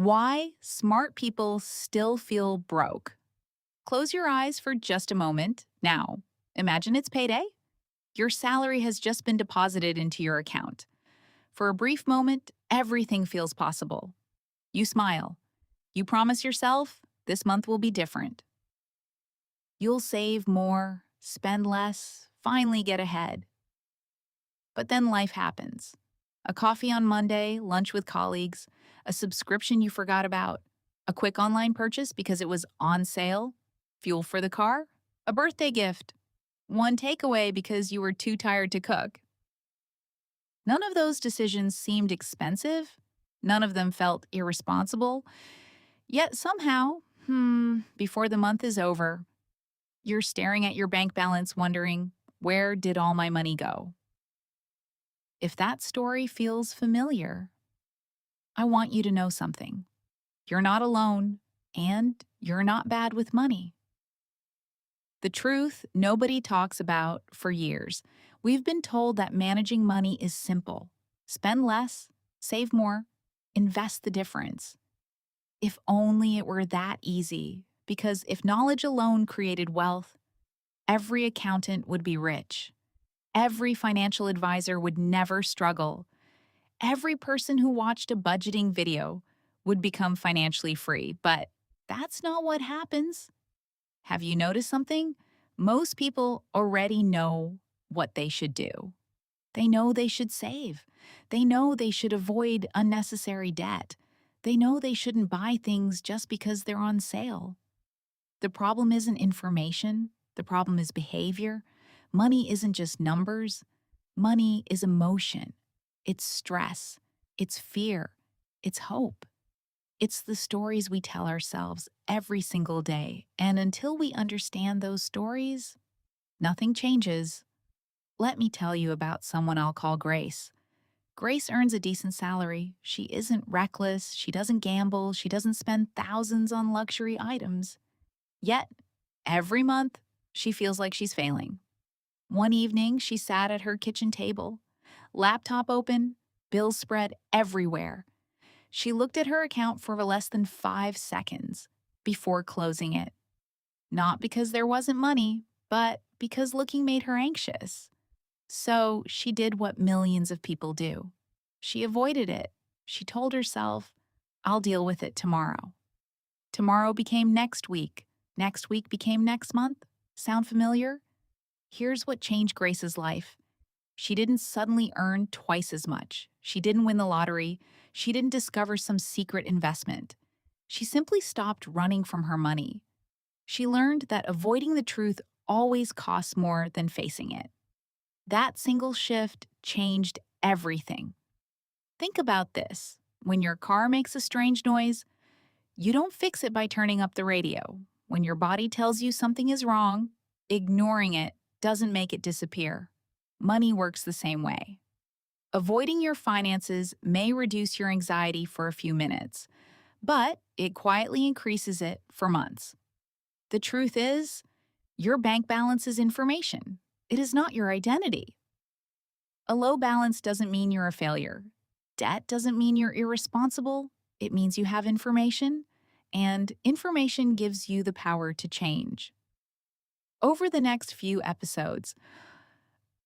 Why smart people still feel broke. Close your eyes for just a moment. Now, imagine it's payday. Your salary has just been deposited into your account. For a brief moment, everything feels possible. You smile. You promise yourself this month will be different. You'll save more, spend less, finally get ahead. But then life happens. A coffee on Monday, lunch with colleagues, a subscription you forgot about, a quick online purchase because it was on sale, fuel for the car, a birthday gift, one takeaway because you were too tired to cook. None of those decisions seemed expensive. None of them felt irresponsible. Yet somehow, before the month is over, you're staring at your bank balance wondering, where did all my money go? If that story feels familiar, I want you to know something. You're not alone, and you're not bad with money. The truth nobody talks about for years. We've been told that managing money is simple. Spend less, save more, invest the difference. If only it were that easy, because if knowledge alone created wealth, every accountant would be rich. Every financial advisor would never struggle. Every person who watched a budgeting video would become financially free. But that's not what happens. Have you noticed something? Most people already know what they should do. They know they should save. They know they should avoid unnecessary debt. They know they shouldn't buy things just because they're on sale. The problem isn't information. The problem is behavior. Money isn't just numbers. Money is emotion. It's stress. It's fear. It's hope. It's the stories we tell ourselves every single day. And until we understand those stories, nothing changes. Let me tell you about someone I'll call Grace. Grace earns a decent salary. She isn't reckless. She doesn't gamble. She doesn't spend thousands on luxury items. Yet, every month, she feels like she's failing. One evening, she sat at her kitchen table, laptop open, bills spread everywhere. She looked at her account for less than 5 seconds before closing it. Not because there wasn't money, but because looking made her anxious. So she did what millions of people do. She avoided it. She told herself, I'll deal with it tomorrow. Tomorrow became next week. Next week became next month. Sound familiar? Here's what changed Grace's life. She didn't suddenly earn twice as much. She didn't win the lottery. She didn't discover some secret investment. She simply stopped running from her money. She learned that avoiding the truth always costs more than facing it. That single shift changed everything. Think about this. When your car makes a strange noise, you don't fix it by turning up the radio. When your body tells you something is wrong, ignoring it doesn't make it disappear. Money works the same way. Avoiding your finances may reduce your anxiety for a few minutes, but it quietly increases it for months. The truth is, your bank balance is information. It is not your identity. A low balance doesn't mean you're a failure. Debt doesn't mean you're irresponsible. It means you have information, and information gives you the power to change. Over the next few episodes,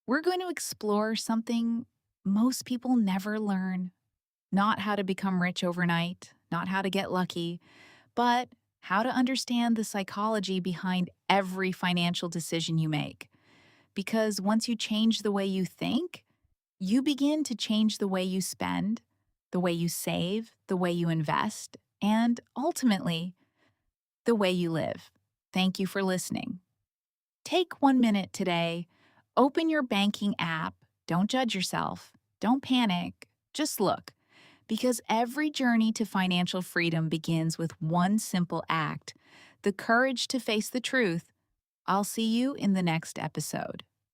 we're going to explore something most people never learn. Not how to become rich overnight, not how to get lucky, but how to understand the psychology behind every financial decision you make. Because once you change the way you think, you begin to change the way you spend, the way you save, the way you invest, and ultimately, the way you live. Thank you for listening. Take 1 minute today, open your banking app, don't judge yourself, don't panic, just look. Because every journey to financial freedom begins with one simple act, the courage to face the truth. I'll see you in the next episode.